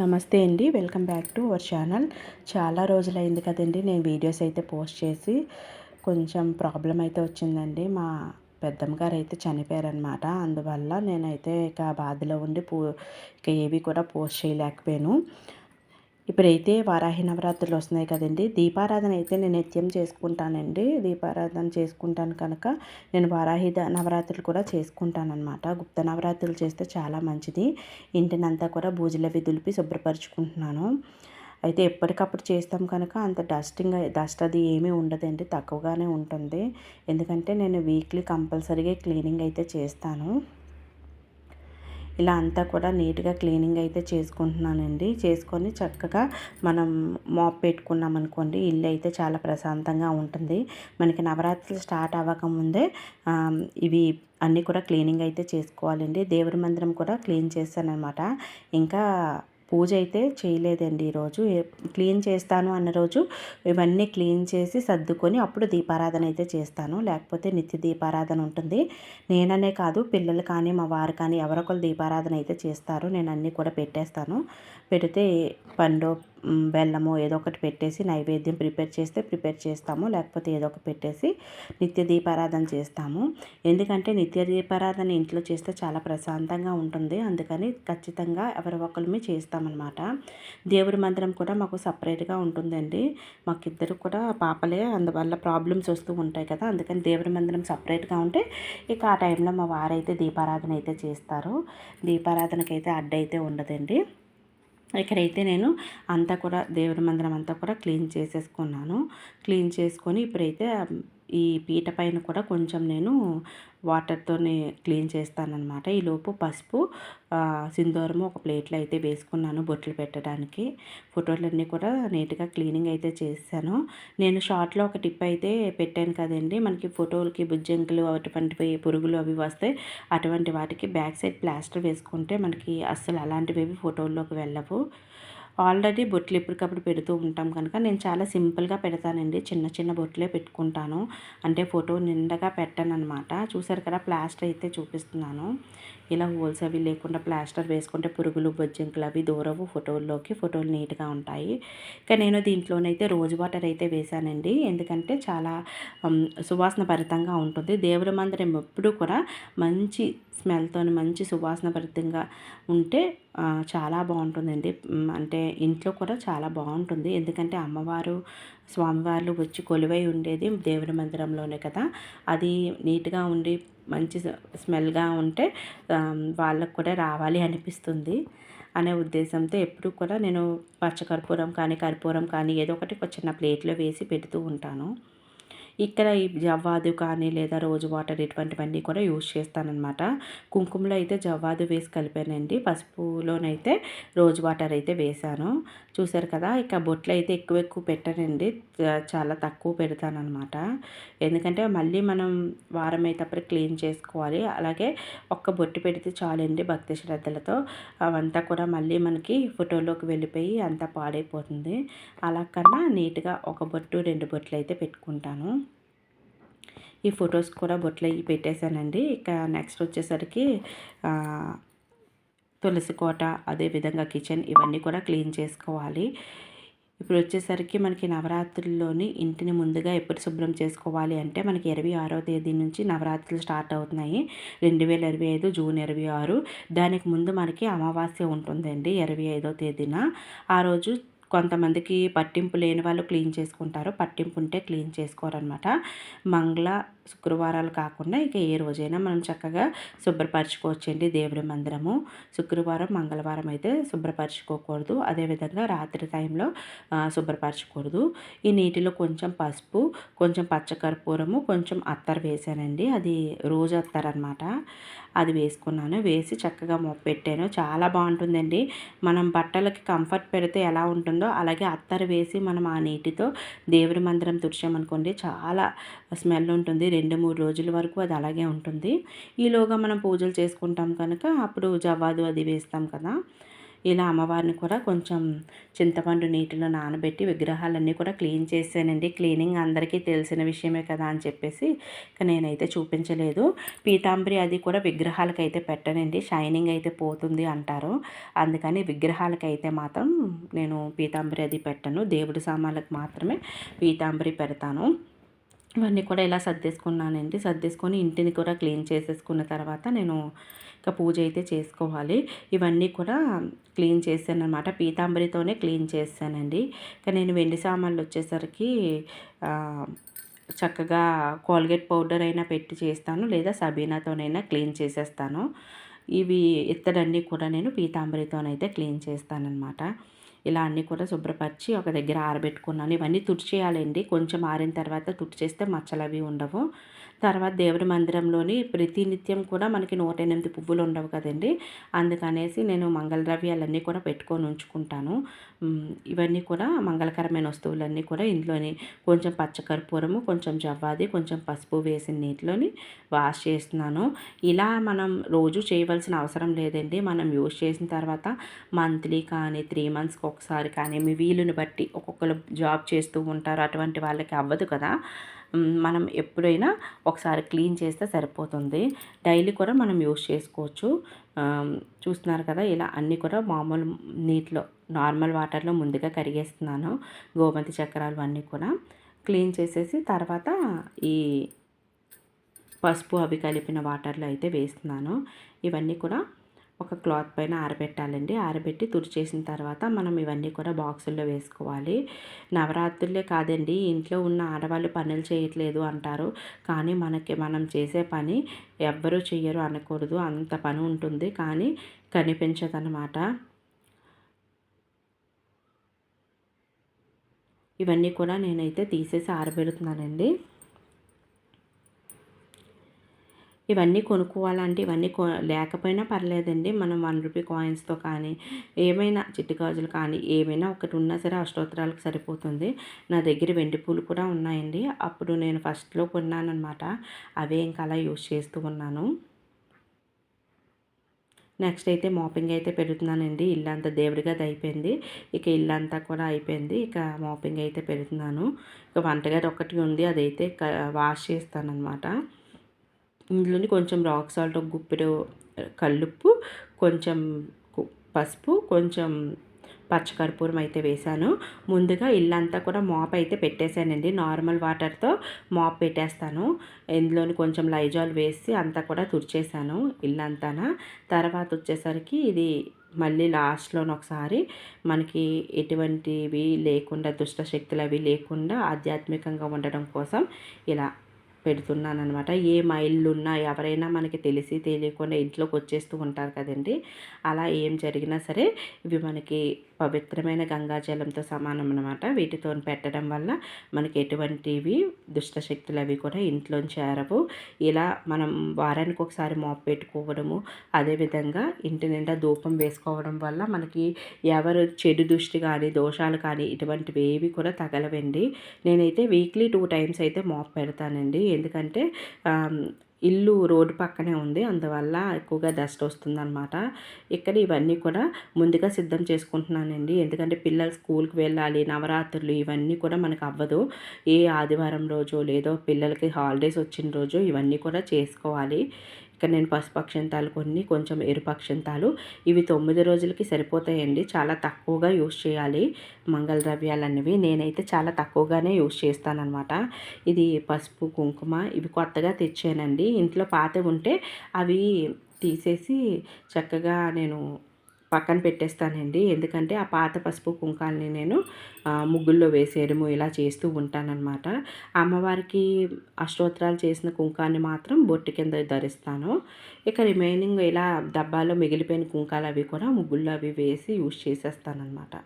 నమస్తే అండి. Welcome back to our channel. చాలా రోజులైంది కదండి నేను వీడియోస్ అయితే పోస్ట్ చేసి. కొంచెం ప్రాబ్లం అయితే వచ్చిందండి. మా పెద్దమ్మ గారు అయితే చనిపోయారనమాట. అందువల్ల నేనైతే ఇక బాధలో ఉండి ఇక ఏవి కూడా పోస్ట్ చేయలేకపోయాను. ఇప్పుడైతే వారాహి నవరాత్రులు వస్తున్నాయి కదండి. దీపారాధన అయితే నేను నిత్యం చేసుకుంటానండి. దీపారాధన చేసుకుంటాను కనుక నేను వారాహి నవరాత్రులు కూడా చేసుకుంటానన్నమాట. గుప్త నవరాత్రులు చేస్తే చాలా మంచిది. ఇంటినంతా కూడా బూజులవి దులిపి శుభ్రపరుచుకుంటున్నాను. అయితే ఎప్పటికప్పుడు చేస్తాం కనుక అంత డస్ట్ అది ఏమీ ఉండదండి, తక్కువగానే ఉంటుంది. ఎందుకంటే నేను వీక్లీ కంపల్సరీగా క్లీనింగ్ అయితే చేస్తాను. ఇలా అంతా కూడా నీట్గా క్లీనింగ్ అయితే చేసుకుంటున్నానండి. చేసుకొని చక్కగా మనం మాప్ పెట్టుకున్నాం అనుకోండి, ఇల్లు అయితే చాలా ప్రశాంతంగా ఉంటుంది. మనకి నవరాత్రులు స్టార్ట్ అవ్వకముందే ఇవి అన్నీ కూడా క్లీనింగ్ అయితే చేసుకోవాలండి. దేవుడి మందిరం కూడా క్లీన్ చేశానన్నమాట. ఇంకా పూజ అయితే చేయలేదండి ఈరోజు. క్లీన్ చేస్తాను అన్న రోజు ఇవన్నీ క్లీన్ చేసి సర్దుకొని అప్పుడు దీపారాధన అయితే చేస్తాను. లేకపోతే నిత్య దీపారాధన ఉంటుంది. నేననే కాదు, పిల్లలు కానీ మా వారు కానీ ఎవరొకరు దీపారాధన అయితే చేస్తారు. నేను అన్నీ కూడా పెట్టేస్తాను. పెడితే పండు బెల్లము ఏదో ఒకటి పెట్టేసి నైవేద్యం ప్రిపేర్ చేస్తాము. లేకపోతే ఏదో ఒకటి పెట్టేసి నిత్య దీపారాధన చేస్తాము. ఎందుకంటే నిత్య దీపారాధన ఇంట్లో చేస్తే చాలా ప్రశాంతంగా ఉంటుంది. అందుకని ఖచ్చితంగా ఎవరి ఒకరిమి చేస్తామన్నమాట. దేవుడి మందిరం కూడా మాకు సపరేట్గా ఉంటుందండి. మాకిద్దరు కూడా పాపలే, అందువల్ల ప్రాబ్లమ్స్ వస్తూ ఉంటాయి కదా. అందుకని దేవుడి మందిరం సపరేట్గా ఉంటే ఇక ఆ టైంలో మా వారైతే దీపారాధన అయితే చేస్తారు. దీపారాధనకైతే అడ్డైతే ఉండదండి. ఇక్కడైతే నేను అంతా కూడా దేవుడి మందిరం అంతా కూడా క్లీన్ చేసేసుకున్నాను. క్లీన్ చేసుకొని ఇప్పుడైతే ఈ పీట పైన కూడా కొంచెం నేను వాటర్తోనే క్లీన్ చేస్తానన్నమాట. ఈలోపు పసుపు సింధూరము ఒక ప్లేట్లో అయితే వేసుకున్నాను బొట్లు పెట్టడానికి. ఫోటోలన్నీ కూడా నీట్గా క్లీనింగ్ అయితే చేశాను. నేను షార్ట్లో ఒక టిప్ అయితే పెట్టాను కదండి. మనకి ఫోటోలకి బుజ్జంకులు అటువంటివి పురుగులు అవి వస్తే అటువంటి వాటికి బ్యాక్ సైడ్ ప్లాస్టర్ వేసుకుంటే మనకి అస్సలు అలాంటివి ఫోటోల్లోకి వెళ్ళవు. ఆల్రెడీ బొట్లు ఎప్పటికప్పుడు పెడుతూ ఉంటాం కనుక నేను చాలా సింపుల్గా పెడతానండి. చిన్న చిన్న బొట్లే పెట్టుకుంటాను. అంటే ఫోటో నిండగా పెట్టానన్నమాట. చూసారు కదా, ప్లాస్టర్ అయితే చూపిస్తున్నాను. ఇలా హోల్స్ అవి లేకుండా ప్లాస్టర్ వేసుకుంటే పురుగులు బొజ్జంకులు అవి దూరవు ఫోటోల్లోకి. ఫోటోలు నీట్గా ఉంటాయి. ఇక నేను దీంట్లోనైతే రోజ్ వాటర్ అయితే వేశానండి. ఎందుకంటే చాలా సువాసన భరితంగా ఉంటుంది. దేవుడి మందిరం ఎప్పుడూ కూడా మంచి స్మెల్తో మంచి సువాసన భరితంగా ఉంటే చాలా బాగుంటుందండి. అంటే ఇంట్లో కూడా చాలా బాగుంటుంది. ఎందుకంటే అమ్మవారు స్వామివార్లు వచ్చి కొలువై ఉండేది దేవుడి మందిరంలోనే కదా. అది నీట్గా ఉండి మంచి స్మెల్గా ఉంటే వాళ్ళకు కూడా రావాలి అనిపిస్తుంది అనే ఉద్దేశంతో ఎప్పుడు కూడా నేను పచ్చకర్పూరం కానీ కర్పూరం కానీ ఏదో ఒకటి ఒక చిన్న ప్లేట్లో వేసి పెడుతూ ఉంటాను. ఇక్కడ ఈ జవ్వాదు కానీ లేదా రోజు వాటర్ ఇటువంటివన్నీ కూడా యూజ్ చేస్తానన్నమాట. కుంకుమలో అయితే జవ్వాదు వేసి కలిపానండి. పసుపులోనైతే రోజు వాటర్ అయితే వేశాను. చూసారు కదా, ఇక బొట్లు అయితే ఎక్కువ పెట్టానండి. చాలా తక్కువ పెడతానన్నమాట. ఎందుకంటే మళ్ళీ మనం వారం అయ్యేటప్పుడు క్లీన్ చేసుకోవాలి. అలాగే ఒక్క బొట్టు పెడితే చాలండి భక్తి శ్రద్ధలతో. అవంతా కూడా మళ్ళీ మనకి ఫోటోలోకి వెళ్ళిపోయి అంతా పాడైపోతుంది. అలా కన్నా నీట్గా ఒక బొట్టు 2 బొట్లు అయితే పెట్టుకుంటాను. ఈ ఫొటోస్ కూడా బొట్లు అవి పెట్టేశానండి. ఇక నెక్స్ట్ వచ్చేసరికి తులసి కోట, అదేవిధంగా కిచెన్ ఇవన్నీ కూడా క్లీన్ చేసుకోవాలి. ఇప్పుడు వచ్చేసరికి మనకి నవరాత్రుల్లోని ఇంటిని ముందుగా ఎప్పుడు శుభ్రం చేసుకోవాలి అంటే మనకి 26వ తేదీ నుంచి నవరాత్రులు స్టార్ట్ అవుతున్నాయి. 2025 జూన్ 26. దానికి ముందు మనకి అమావాస్య ఉంటుందండి 25వ తేదీన. ఆ రోజు కొంతమందికి పట్టింపు లేని వాళ్ళు క్లీన్ చేసుకుంటారు. పట్టింపు ఉంటే క్లీన్ చేసుకోరనమాట. మంగళ శుక్రవారాలు కాకుండా ఇక ఏ రోజైనా మనం చక్కగా శుభ్రపరచుకోవచ్చండి దేవుడి మందిరము. శుక్రవారం మంగళవారం అయితే శుభ్రపరచుకోకూడదు. అదేవిధంగా రాత్రి టైంలో శుభ్రపరచకూడదు. ఈ నీటిలో కొంచెం పసుపు, కొంచెం పచ్చకర్పూరము, కొంచెం అత్తరు వేసానండి. అది రోజు అత్తరు అనమాట. అది వేసుకున్నాను. వేసి చక్కగా పెట్టాను. చాలా బాగుంటుందండి. మనం బట్టలకి కంఫర్ట్ పెడితే ఎలా ఉంటుందో అలాగే అత్తరు వేసి మనం ఆ నీటితో దేవుడి మందిరం తుడిచామనుకోండి చాలా స్మెల్ ఉంటుంది. 2-3 రోజుల వరకు అది అలాగే ఉంటుంది. ఈలోగా మనం పూజలు చేసుకుంటాం కనుక అప్పుడు జవ్వాదు అది వేస్తాం కదా. ఇలా అమ్మవారిని కూడా కొంచెం చింతపండు నీటిలో నానబెట్టి విగ్రహాలన్నీ కూడా క్లీన్ చేశానండి. క్లీనింగ్ అందరికీ తెలిసిన విషయమే కదా అని చెప్పేసి ఇక నేనైతే చూపించలేదు. పీతాంబరి అది కూడా విగ్రహాలకైతే పెట్టనండి, షైనింగ్ అయితే పోతుంది అంటారు. అందుకని విగ్రహాలకైతే మాత్రం నేను పీతాంబరి అది పెట్టను. దేవుడి సామాన్లకు మాత్రమే పీతాంబరి పెడతాను. ఇవన్నీ కూడా ఇలా సర్దేసుకున్నానండి. సర్దేసుకొని ఇంటిని కూడా క్లీన్ చేసేసుకున్న తర్వాత నేను ఇక పూజ అయితే చేసుకోవాలి. ఇవన్నీ కూడా క్లీన్ చేశాననమాట. పీతాంబరితోనే క్లీన్ చేశానండి. ఇక నేను వెండి సామాన్లు వచ్చేసరికి చక్కగా కోల్గేట్ పౌడర్ అయినా పెట్టి చేస్తాను, లేదా సబీనాతోనైనా క్లీన్ చేసేస్తాను. ఇవి ఇత్తడన్నీ కూడా నేను పీతాంబరితోనైతే క్లీన్ చేస్తానన్నమాట. ఇలా అన్నీ కూడా శుభ్రపరిచి ఒక దగ్గర ఆరబెట్టుకున్నాను. ఇవన్నీ తుడిచేయాలండి. కొంచెం ఆరిన తర్వాత తుడిచేస్తే మచ్చలు అవి ఉండవు. తర్వాత దేవుడి మందిరంలోని ప్రతినిత్యం కూడా మనకి 108 పువ్వులు ఉండవు కదండి. అందుకనేసి నేను మంగళ ద్రవ్యాలన్నీ కూడా పెట్టుకొని ఉంచుకుంటాను. ఇవన్నీ కూడా మంగళకరమైన వస్తువులన్నీ కూడా ఇంట్లోని కొంచెం పచ్చకర్పూరము, కొంచెం జవ్వాది, కొంచెం పసుపు వేసిన నీటిలోని వాష్ చేస్తున్నాను. ఇలా మనం రోజు చేయవలసిన అవసరం లేదండి. మనం యూజ్ చేసిన తర్వాత మంత్లీ కానీ 3 మంత్స్కి ఒకసారి కానీ మీ వీలుని బట్టి, ఒక్కొక్కరు జాబ్ చేస్తూ ఉంటారు, అటువంటి వాళ్ళకి అవ్వదు కదా. మనం ఎప్పుడైనా ఒకసారి క్లీన్ చేస్తే సరిపోతుంది. డైలీ కూడా మనం యూస్ చేసుకోవచ్చు. చూస్తున్నారు కదా, ఇలా అన్నీ కూడా మామూలు నీటిలో నార్మల్ వాటర్లో ముందుగా కడిగేస్తున్నాను. గోమతి చక్రాలు అన్నీ కూడా క్లీన్ చేసేసి తర్వాత ఈ పసుపు అవి కలిపిన వాటర్లో అయితే వేస్తున్నాను. ఇవన్నీ కూడా ఒక క్లాత్ పైన ఆరబెట్టాలండి. ఆరబెట్టి తుడిచేసిన తర్వాత మనం ఇవన్నీ కూడా బాక్సుల్లో వేసుకోవాలి. నవరాత్రులే కాదండి, ఇంట్లో ఉన్న ఆడవాళ్ళు పనులు చేయట్లేదు అంటారు. కానీ మనం చేసే పని ఎవ్వరూ చెయ్యరు అనకూడదు. అంత పని ఉంటుంది, కానీ కనిపించదన్నమాట. ఇవన్నీ కూడా నేనైతే తీసేసి ఆరబెడుతున్నానండి. ఇవన్నీ కొనుక్కోవాలంటే ఇవన్నీ లేకపోయినా పర్లేదండి. మనం ₹1 కాయిన్స్తో కానీ, ఏమైనా చిట్టి గాజులు కానీ ఏమైనా ఒకటి ఉన్నా సరే అష్టోత్తరాలకు సరిపోతుంది. నా దగ్గర వెండి పూలు కూడా ఉన్నాయండి. అప్పుడు నేను ఫస్ట్‌లో కొన్నానన్నమాట. అవే ఇంకా అలా యూజ్ చేస్తూ ఉన్నాను. నెక్స్ట్ అయితే మాపింగ్ అయితే పెడుతున్నానండి. ఇల్లంతా దేవుడి గది అయిపోయింది. ఇక ఇల్లంతా కూడా అయిపోయింది. ఇక మాపింగ్ అయితే పెడుతున్నాను. ఇక వంటగది ఒక్కటి ఉంది, అదైతే వాష్ చేస్తానన్నమాట. ఇందులోని కొంచెం రాక్ సాల్ట్, ఒక గుప్పెడు కల్లుప్పు, కొంచెం పసుపు, కొంచెం పచ్చకర్పూరం అయితే వేశాను. ముందుగా ఇల్లంతా కూడా మాప్ అయితే పెట్టేశానండి. నార్మల్ వాటర్తో మాప్ పెట్టేస్తాను. ఇందులోని కొంచెం లైజాల్ వేసి అంతా కూడా తుడిచేసాను ఇల్లంతా. తర్వాత వచ్చేసరికి ఇది మళ్ళీ లాస్ట్లోని ఒకసారి మనకి ఎటువంటివి లేకుండా, దుష్ట శక్తులు అవి లేకుండా ఆధ్యాత్మికంగా ఉండడం కోసం ఇలా పెడుతున్నానమాట. ఏ మైళ్ళున్నా ఎవరైనా మనకి తెలిసి తెలియకుండా ఇంట్లోకి వచ్చేస్తూ ఉంటారు కదండి. అలా ఏం జరిగినా సరే ఇవి మనకి పవిత్రమైన గంగాజలంతో సమానం అనమాట. వీటితో పెట్టడం వల్ల మనకి ఎటువంటివి దుష్టశక్తులు అవి కూడా ఇంట్లో చేరవు. ఇలా మనం వారానికి ఒకసారి మాప్ పెట్టుకోవడము, అదేవిధంగా ఇంటి నిండా ధూపం వేసుకోవడం వల్ల మనకి ఎవరు చెడు దృష్టి కానీ, దోషాలు కానీ ఇటువంటివి ఏవి కూడా తగలవండి. నేనైతే వీక్లీ 2 టైమ్స్ అయితే మాప్ పెడతానండి. ఎందుకంటే ఇల్లు రోడ్డు పక్కనే ఉంది, అందువల్ల ఎక్కువగా డస్ట్ వస్తుందన్నమాట. ఇక్కడ ఇవన్నీ కూడా ముందుగా సిద్ధం చేసుకుంటున్నానండి. ఎందుకంటే పిల్లలు స్కూల్కి వెళ్ళాలి, నవరాత్రులు ఇవన్నీ కూడా మనకు అవ్వదు. ఏ ఆదివారం రోజు లేదో పిల్లలకి హాలిడేస్ వచ్చిన రోజు ఇవన్నీ కూడా చేసుకోవాలి. ఇక్కడ నేను పసుపు అక్షంతాలు కొన్ని, కొంచెం ఎరుపు అక్షంతాలు, ఇవి 9 రోజులకి సరిపోతాయండి. చాలా తక్కువగా యూస్ చేయాలి మంగళ ద్రవ్యాలన్నవి. నేనైతే చాలా తక్కువగానే యూస్ చేస్తానన్నమాట. ఇది పసుపు, కుంకుమ ఇవి కొత్తగా తెచ్చానండి. ఇంట్లో పాతవి ఉంటే అవి తీసేసి చక్కగా నేను పక్కన పెట్టేస్తానండి. ఎందుకంటే ఆ పాత పసుపు కుంకాలని నేను ముగ్గుల్లో వేసేయడము ఇలా చేస్తూ ఉంటానన్నమాట. అమ్మవారికి అష్టోత్తరాలు చేసిన కుంకాన్ని మాత్రం బొట్టు కింద ధరిస్తాను. ఇక రిమైనింగ్ ఇలా డబ్బాలో మిగిలిపోయిన కుంకాలు అవి కూడా ముగ్గుల్లో అవి వేసి యూజ్ చేసేస్తానన్నమాట.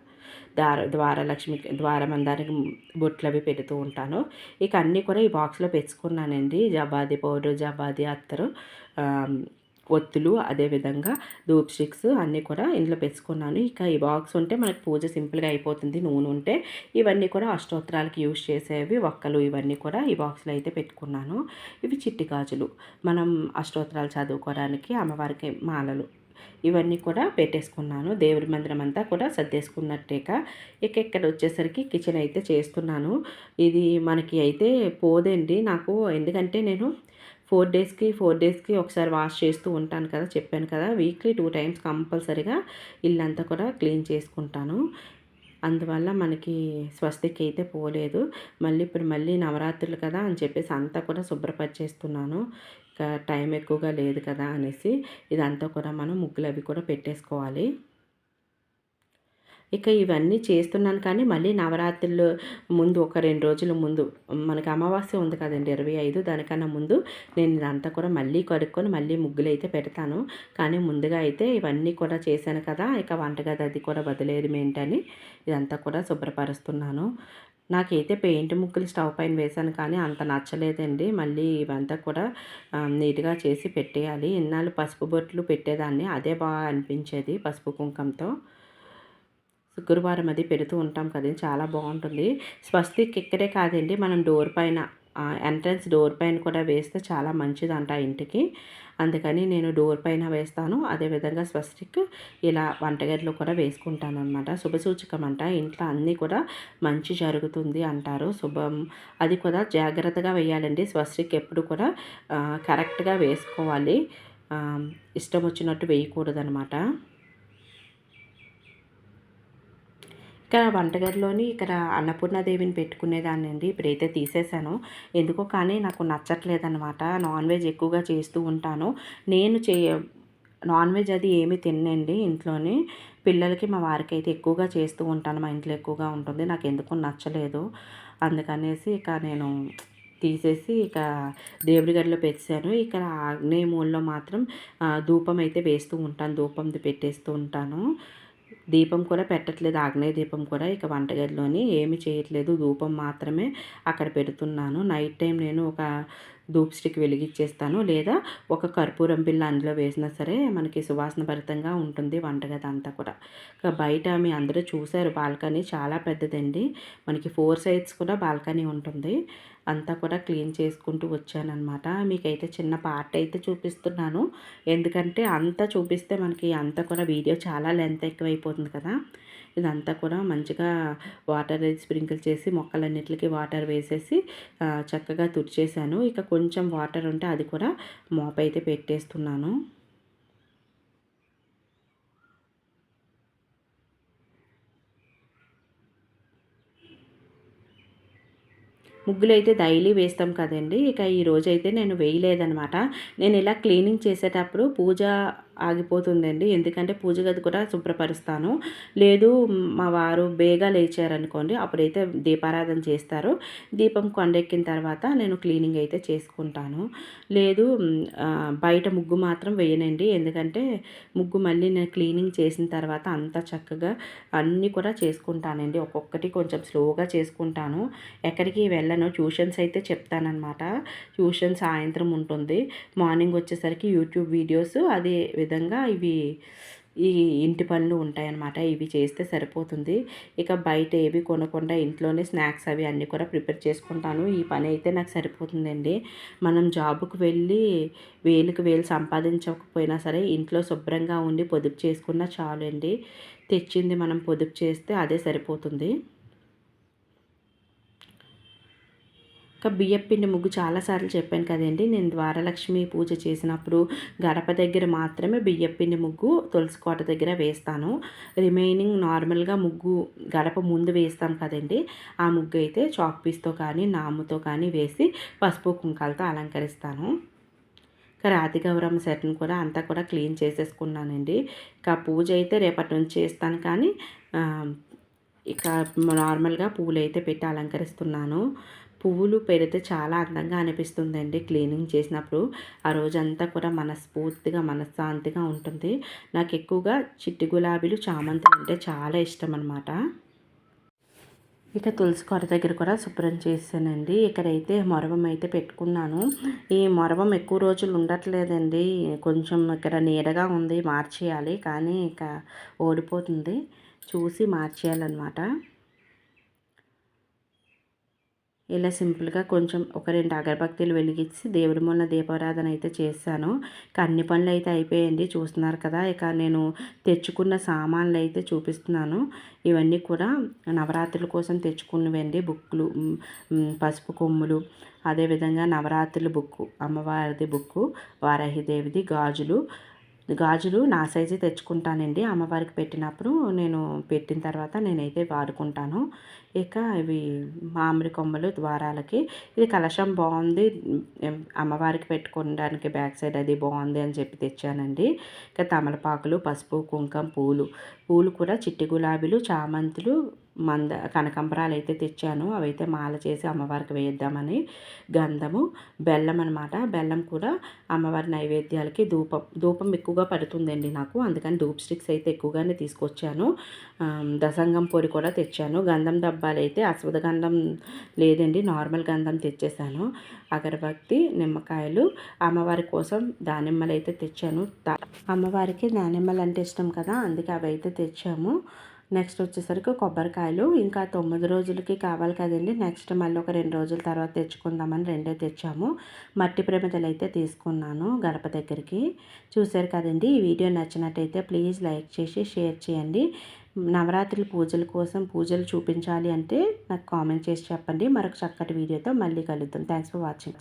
ద్వారలక్ష్మి, ద్వారమందారికి బొట్లు అవి పెడుతూ ఉంటాను. ఇక అన్నీ కూడా ఈ బాక్స్లో పెట్టుకున్నానండి. జవ్వాది పౌడర్, జవ్వాది అత్తరు, ఒత్తులు, అదేవిధంగా ధూప్ స్టిక్స్ అన్నీ కూడా ఇందులో పెట్టుకున్నాను. ఇక ఈ బాక్స్ ఉంటే మనకి పూజ సింపుల్గా అయిపోతుంది. నూనె ఉంటే ఇవన్నీ కూడా అష్టోత్తరాలకి యూజ్ చేసేవి ఒక్కలు ఇవన్నీ కూడా ఈ బాక్స్లో అయితే పెట్టుకున్నాను. ఇవి చిట్టి గాజులు, మనం అష్టోత్తరాలు చదువుకోవడానికి అమ్మవారికి మాలలు. ఇవన్నీ కూడా పెట్టేసుకున్నాను. దేవుడి మందిరం అంతా కూడా సర్దేసుకున్నట్టేక ఇక ఇక్కడ వచ్చేసరికి కిచెన్ అయితే చేస్తున్నాను. ఇది మనకి అయితే పోదండి నాకు, ఎందుకంటే నేను 4 డేస్కి ఒకసారి వాష్ చేస్తూ ఉంటాను కదా, చెప్పాను కదా. వీక్లీ 2 టైమ్స్ కంపల్సరీగా ఇల్లంతా కూడా క్లీన్ చేసుకుంటాను. అందువల్ల మనకి స్వస్తిక్ అయితే పోలేదు. మళ్ళీ నవరాత్రులు కదా అని చెప్పేసి అంతా కూడా శుభ్రపరిచేస్తున్నాను. ఇక టైం ఎక్కువగా లేదు కదా అనేసి ఇదంతా కూడా మనం ముగ్గులు అవి కూడా పెట్టేసుకోవాలి. ఇక ఇవన్నీ చేస్తున్నాను కానీ మళ్ళీ నవరాత్రులు ముందు ఒక 2 రోజుల ముందు మనకి అమావాస్య ఉంది కదండి 25, దానికన్నా ముందు నేను ఇదంతా కూడా మళ్ళీ కడుక్కొని మళ్ళీ ముగ్గులైతే పెడతాను. కానీ ముందుగా అయితే ఇవన్నీ కూడా చేశాను కదా, ఇక వంటగది అది కూడా వదిలేయడం ఏంటని ఇదంతా కూడా శుభ్రపరుస్తున్నాను. నాకైతే పెయింట్ ముగ్గులు స్టవ్ పైన వేశాను కానీ అంత నచ్చలేదండి. మళ్ళీ ఇవంతా కూడా నీట్‌గా చేసి పెట్టేయాలి. ఇన్నాళ్ళు పసుపు బొట్లు పెట్టేదాన్ని, అదే బాగా అనిపించేది పసుపు కుంకంతో. శుక్రవారం అది పెడుతూ ఉంటాం కదండీ, చాలా బాగుంటుంది. స్వస్తిక్ ఇక్కడే కాదండి, మనం డోర్ పైన ఎంట్రన్స్ డోర్ పైన కూడా వేస్తే చాలా మంచిదంట ఇంటికి. అందుకని నేను డోర్ పైన వేస్తాను. అదేవిధంగా స్వస్తిక్ ఇలా వంటగదిలో కూడా వేసుకుంటాను అనమాట. శుభసూచకం అంట, ఇంట్లో అన్నీ కూడా మంచి జరుగుతుంది అంటారు. శుభం అది కూడా జాగ్రత్తగా వేయాలండి. స్వస్తిక్ ఎప్పుడు కూడా కరెక్ట్గా వేసుకోవాలి, ఇష్టం వచ్చినట్టు వేయకూడదనమాట. ఇక్కడ వంటగదిలోని ఇక్కడ అన్నపూర్ణాదేవిని పెట్టుకునేదాన్ని అండి. ఇప్పుడైతే తీసేశాను. ఎందుకో కానీ నాకు నచ్చట్లేదనమాట. నాన్ వెజ్ ఎక్కువగా చేస్తూ ఉంటాను. నేను నాన్ వెజ్ అది ఏమి తినండి ఇంట్లోని. పిల్లలకి మా వారికి అయితే ఎక్కువగా చేస్తూ ఉంటాను. మా ఇంట్లో ఎక్కువగా ఉంటుంది. నాకు ఎందుకో నచ్చలేదు. అందుకనేసి ఇక నేను తీసేసి ఇక దేవుడి గదిలో పెట్టేశాను. ఇక్కడ ఆగ్నేయ మూలలో మాత్రం ధూపం అయితే వేస్తూ ఉంటాను. ధూపంది పెట్టేస్తూ ఉంటాను. దీపం కూడా పెట్టట్లేదు, ఆగ్నేయ దీపం కూడా ఇక వంటగదిలోని ఏమి చేయట్లేదు. ధూపం మాత్రమే అక్కడ పెడుతున్నాను. నైట్ టైం నేను ఒక ధూప్ స్టిక్ వెలిగించేస్తాను, లేదా ఒక కర్పూరం బిళ్ళ అందులో వేసినా సరే మనకి సువాసన భరితంగా ఉంటుంది వంటగది అంతా కూడా. ఇక బయట మీ అందరూ చూశారు, బాల్కనీ చాలా పెద్దదండి. మనకి 4 సైడ్స్ కూడా బాల్కనీ ఉంటుంది. అంతా కూడా క్లీన్ చేసుకుంటూ వచ్చానన్నమాట. మీకైతే చిన్న పార్ట్ అయితే చూపిస్తున్నాను, ఎందుకంటే అంతా చూపిస్తే మనకి అంతా కూడా వీడియో చాలా లెంత్ ఎక్కువైపోతుంది కదా. ఇదంతా కూడా మంచిగా వాటర్ స్ప్రింకిల్ చేసి మొక్కలన్నిటికి వాటర్ వేసేసి చక్కగా తుడిచేసాను. ఇక కొంచెం వాటర్ ఉంటే అది కూడా మోప్ అయితే పెట్టేస్తున్నాను. ముగ్గులైతే డైలీ వేస్తాం కదండీ. ఇక ఈరోజైతే నేను వేయలేదనమాట. నేను ఇలా క్లీనింగ్ చేసేటప్పుడు పూజ ఆగిపోతుందండి. ఎందుకంటే పూజ గది కూడా శుభ్రపరుస్తాను. లేదు మా వారు బేగా లేచారనుకోండి, అప్పుడైతే దీపారాధన చేస్తారు. దీపం కొండెక్కిన తర్వాత నేను క్లీనింగ్ అయితే చేసుకుంటాను. లేదు బయట ముగ్గు మాత్రం వేయనండి. ఎందుకంటే ముగ్గు మళ్ళీ నేను క్లీనింగ్ చేసిన తర్వాత అంతా చక్కగా అన్నీ కూడా చేసుకుంటానండి. ఒక్కొక్కటి కొంచెం స్లోగా చేసుకుంటాను. ఎక్కడికి వెళ్ళను. ట్యూషన్స్ అయితే చెప్తానన్నమాట. ట్యూషన్ సాయంత్రం ఉంటుంది. మార్నింగ్ వచ్చేసరికి యూట్యూబ్ వీడియోస్, అదే విధంగా ఈ ఇంటి పనులు ఉంటాయన్నమాట. ఇవి చేస్తే సరిపోతుంది. ఇక బయట ఏవి కొనకుండా ఇంట్లోనే స్నాక్స్ అవి అన్నీ కూడా ప్రిపేర్ చేసుకుంటాను. ఈ పని అయితే నాకు సరిపోతుందండి. మనం జాబుకు వెళ్ళి వేలుకి వేలు సంపాదించకపోయినా సరే ఇంట్లో శుభ్రంగా ఉండి పొదుపు చేసుకున్నా చాలండి. తెచ్చింది మనం పొదుపు చేస్తే అదే సరిపోతుంది. ఇంకా బియ్యపిండి ముగ్గు చాలాసార్లు చెప్పాను కదండి. నేను ద్వారలక్ష్మి పూజ చేసినప్పుడు గడప దగ్గర మాత్రమే బియ్యపిండి ముగ్గు తులసి కోట దగ్గర వేస్తాను. రిమైనింగ్ నార్మల్గా ముగ్గు గడప ముందు వేస్తాం కదండి, ఆ ముగ్గు అయితే చాక్ పీస్తో కానీ నాముతో కానీ వేసి పసుపు కుంకాలతో అలంకరిస్తాను. ఇంకా రాతి గౌరమ్మ సెట్ని కూడా అంతా కూడా క్లీన్ చేసేసుకున్నానండి. ఇక పూజ అయితే రేపటి నుంచి చేస్తాను కానీ ఇక నార్మల్గా పూలు అయితే పెట్టి అలంకరిస్తున్నాను. పువ్వులు పెడితే చాలా అందంగా అనిపిస్తుందండి క్లీనింగ్ చేసినప్పుడు. ఆ రోజంతా కూడా మనస్ఫూర్తిగా మనశ్శాంతిగా ఉంటుంది. నాకు ఎక్కువగా చిట్టి గులాబీలు, చామంతులు అంటే చాలా ఇష్టం అనమాట. ఇక తులసి కోట దగ్గర కూడా శుభ్రం చేశానండి. ఇక్కడైతే మొరవం అయితే పెట్టుకున్నాను. ఈ మొరవం ఎక్కువ రోజులు ఉండట్లేదండి. కొంచెం ఇక్కడ నీడగా ఉంది, మార్చేయాలి. కానీ ఇక ఓడిపోతుంది, చూసి మార్చేయాలన్నమాట. ఇలా సింపుల్గా కొంచెం ఒక 2 అగరబత్తీలు వెలిగించి దేవుడి ముందు దీపారాధన అయితే చేశాను. అన్ని పనులు అయితే అయిపోయాయండి, చూస్తున్నారు కదా. ఇక నేను తెచ్చుకున్న సామాన్లు అయితే చూపిస్తున్నాను. ఇవన్నీ కూడా నవరాత్రుల కోసం తెచ్చుకున్నవండి. బుక్కులు, పసుపు కొమ్ములు, అదేవిధంగా నవరాత్రుల బుక్కు, అమ్మవారిది బుక్కు, వారాహిదేవిది, గాజులు నా సైజే తెచ్చుకుంటానండి. అమ్మవారికి పెట్టినప్పుడు నేను పెట్టిన తర్వాత నేనైతే వాడుకుంటాను. ఇక ఇవి మామిడి కొమ్మలు ద్వారాలకి. ఇది కలశం బాగుంది, అమ్మవారికి పెట్టుకోవడానికి బ్యాక్ సైడ్ అది బాగుంది అని చెప్పి తెచ్చానండి. ఇక తమలపాకులు, పసుపు, కుంకుమ, పూలు కూడా చిట్టి గులాబీలు, చామంతులు, కనకాంబరాలు అయితే తెచ్చాను. అవైతే మాల చేసి అమ్మవారికి వేద్దామని. గంధము, బెల్లం అనమాట. బెల్లం కూడా అమ్మవారి నైవేద్యాలకి ధూపం ఎక్కువగా పడుతుందండి నాకు, అందుకని ధూప్ స్టిక్స్ అయితే ఎక్కువగానే తీసుకొచ్చాను. దసంగం పొడి కూడా తెచ్చాను. గంధం డబ్బాలు అయితే గంధం లేదండి, నార్మల్ గంధం తెచ్చేసాను. అగరబత్తి, నిమ్మకాయలు, అమ్మవారి కోసం దానిమ్మలు అయితే తెచ్చాను. అమ్మవారికి దానిమ్మలు అంటే ఇష్టం కదా, అందుకే అవి అయితే తెచ్చాము. నెక్స్ట్ వచ్చేసరికి కొబ్బరికాయలు, ఇంకా 9 రోజులకి కావాలి కదండి. నెక్స్ట్ మళ్ళీ ఒక 2 రోజుల తర్వాత తెచ్చుకుందామని 2 తెచ్చాము. మట్టి ప్రమిదలు అయితే తీసుకున్నాను గడప దగ్గరికి. చూశారు కదండి. ఈ వీడియో నచ్చినట్టయితే ప్లీజ్ లైక్ చేసి షేర్ చేయండి. నవరాత్రుల పూజల కోసం పూజలు చూపించాలి అంటే నాకు కామెంట్ చేసి చెప్పండి. మరొక చక్కటి వీడియోతో మళ్ళీ కలుద్దాం. Thanks for watching.